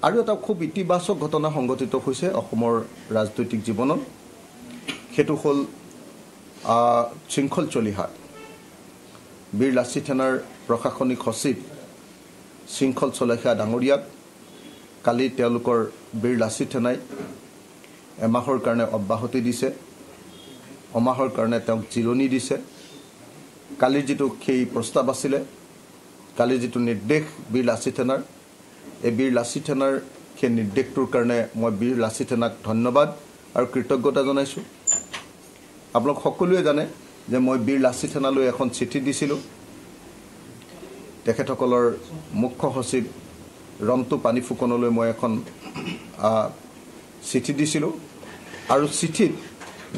আৰু এটা খুব ইতিবাচক ঘটনা সংঘটিত হৈছে অসমৰ ৰাজনৈতিক জীৱনত সেইটো হ'ল শৃংখল চলিহাত বীৰ লাচিত সেনাৰ প্ৰশাসনিক সচিব শৃংখল চলিহা ডাঙৰীয়াক কালি তেওঁলোকৰ বীৰ লাচিত সেনাই এমাহৰ কাৰণে অব্যাহতি দিছে অমাহৰ কাৰণে তেওঁক জিৰণি দিছে কালিৰ যিটো সেই প্ৰস্তাৱ আছিলে কালিৰ যিটো নিৰ্দেশ বীৰ লাচিত সেনাৰ এই বীৰ লাচিত সেনাৰ সেই নিৰ্দেশটোৰ কাৰণে মই বীৰ লাচিত সেনাক ধন্যবাদ আৰু কৃতজ্ঞতা জনাইছোঁ আপোনালোক সকলোৱে জানে যে মই বীৰ লাচিত সেনালৈ এখন চিঠি দিছিলোঁ তেখেতসকলৰ মুখ্য সচিব ৰন্তু পানী ফুকনলৈ মই এখন চিঠি দিছিলোঁ আৰু চিঠিত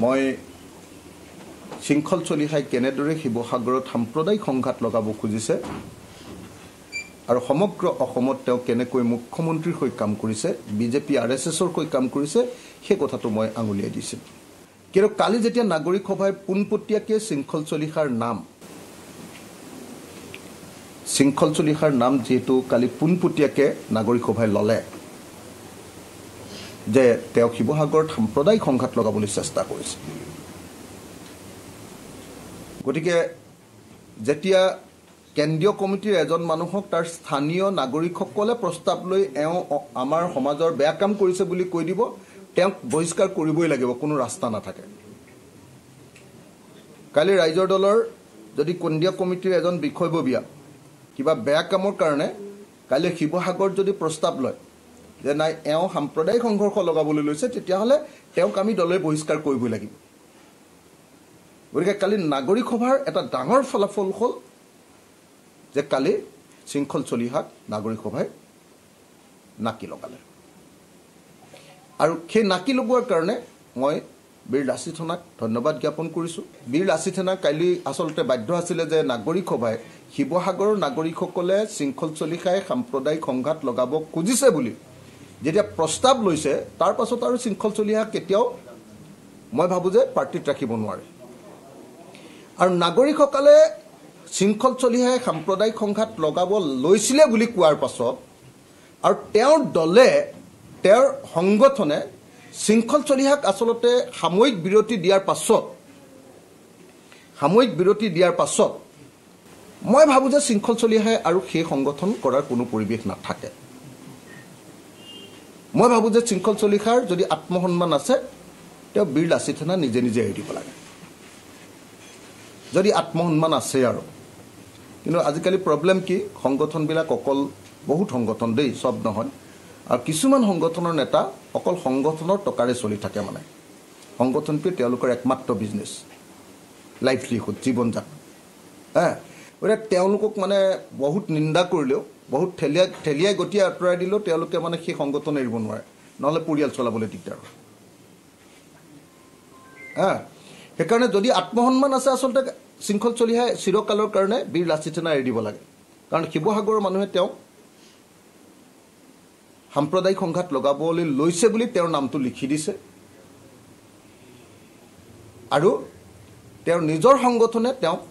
মই শৃংখল চলিহাই কেনেদৰে শিৱসাগৰত সাম্প্ৰদায়িক সংঘাত লগাব খুজিছে আৰু সমগ্ৰ অসমত তেওঁ কেনেকৈ মুখ্যমন্ত্ৰীৰ হৈ কাম কৰিছে বিজেপি আৰএছএছৰ হৈ কাম কৰিছে সেই কথাটো মই আঙুলিয়াই দিছিলোঁ কিন্তু কালি যেতিয়া নাগৰিক সভাই পোনপটীয়াকৈ শৃংখল চলিহাৰ নাম যিহেতু কালি পোনপটীয়াকৈ নাগৰিক সভাই ল'লে যে তেওঁ শিৱসাগৰত সাম্প্ৰদায়িক সংঘাত লগাবলৈ চেষ্টা কৰিছে গতিকে যেতিয়া কেন্দ্ৰীয় কমিটিৰ এজন মানুহক তাৰ স্থানীয় নাগৰিকসকলে প্ৰস্তাৱ লৈ আমাৰ সমাজৰ বেয়া কাম কৰিছে বুলি কৈ দিব তেওঁক বহিষ্কাৰ কৰিবই লাগিব কোনো ৰাস্তা নাথাকে কালি ৰাইজৰ দলৰ যদি কেন্দ্ৰীয় কমিটিৰ এজন বিষয়ববীয়া কিবা বেয়া কামৰ কাৰণে কালি শিৱসাগৰত যদি প্ৰস্তাৱ লয় যে নাই সাম্প্ৰদায়িক সংঘৰ্ষ লগাবলৈ লৈছে তেতিয়াহ'লে তেওঁক আমি দলে বহিষ্কাৰ কৰিবই লাগিব গতিকে কালি নাগৰিক সভাৰ এটা ডাঙৰ ফলাফল হ'ল যে কালি শৃংখল চলিহাক নাগৰিক সভাই নাকি লগালে আৰু সেই নাকি লগোৱাৰ কাৰণে মই বীৰ লাচিত সেনাক ধন্যবাদ জ্ঞাপন কৰিছোঁ বীৰ লাচিত সেনা কালি আচলতে বাধ্য আছিলে যে নাগৰিক সভাই শিৱসাগৰৰ নাগৰিকসকলে শৃংখল চলিহাই সাম্প্ৰদায়িক সংঘাত লগাব খুজিছে বুলি যেতিয়া প্ৰস্তাৱ লৈছে তাৰ পাছত আৰু শৃংখল চলিহাক কেতিয়াও মই ভাবোঁ যে পাৰ্টিত ৰাখিব নোৱাৰে আৰু নাগৰিকসকলে শৃংখল চলিহাই সাম্প্ৰদায়িক সংঘাত লগাব লৈছিলে বুলি কোৱাৰ পাছত আৰু তেওঁৰ দলে তেওঁৰ সংগঠনে শৃংখল চলিহাক আচলতে সাময়িক বিৰতি দিয়াৰ পাছত মই ভাবোঁ যে শৃংখল চলিহাই আৰু সেই সংগঠন কৰাৰ কোনো পৰিৱেশ নাথাকে মই ভাবোঁ যে শৃংখল চলিহাৰ যদি আত্মসন্মান আছে তেওঁ বীৰ লাচিত সেনা নিজে নিজে এৰি দিব লাগে যদি আত্মসন্মান আছে আৰু কিন্তু আজিকালি প্ৰব্লেম কি সংগঠনবিলাক অকল বহুত সংগঠন দেই সব নহয় আৰু কিছুমান সংগঠনৰ নেতা অকল সংগঠনৰ টকাৰে চলি থাকে মানে সংগঠনটোৱে তেওঁলোকৰ একমাত্ৰ বিজনেছ লাইভলিহুড জীৱন যাপন গতিকে তেওঁলোকক মানে বহুত নিন্দা কৰিলেও বহুত ঠেলিয়াই গতিয়ে আঁতৰাই দিলেও তেওঁলোকে মানে সেই সংগঠন এৰিব নোৱাৰে নহ'লে পৰিয়াল চলাবলৈ দিগদাৰ হয় সেইকাৰণে যদি আত্মসন্মান আছে আচলতে শৃংখল চলিহাই চিৰকালৰ কাৰণে বীৰ লাচিত সেনা এৰি দিব লাগে কাৰণ শিৱসাগৰৰ মানুহে তেওঁক সাম্প্ৰদায়িক সংঘাত লগাবলৈ লৈছে বুলি তেওঁৰ নামটো লিখি দিছে আৰু তেওঁৰ নিজৰ সংগঠনে তেওঁক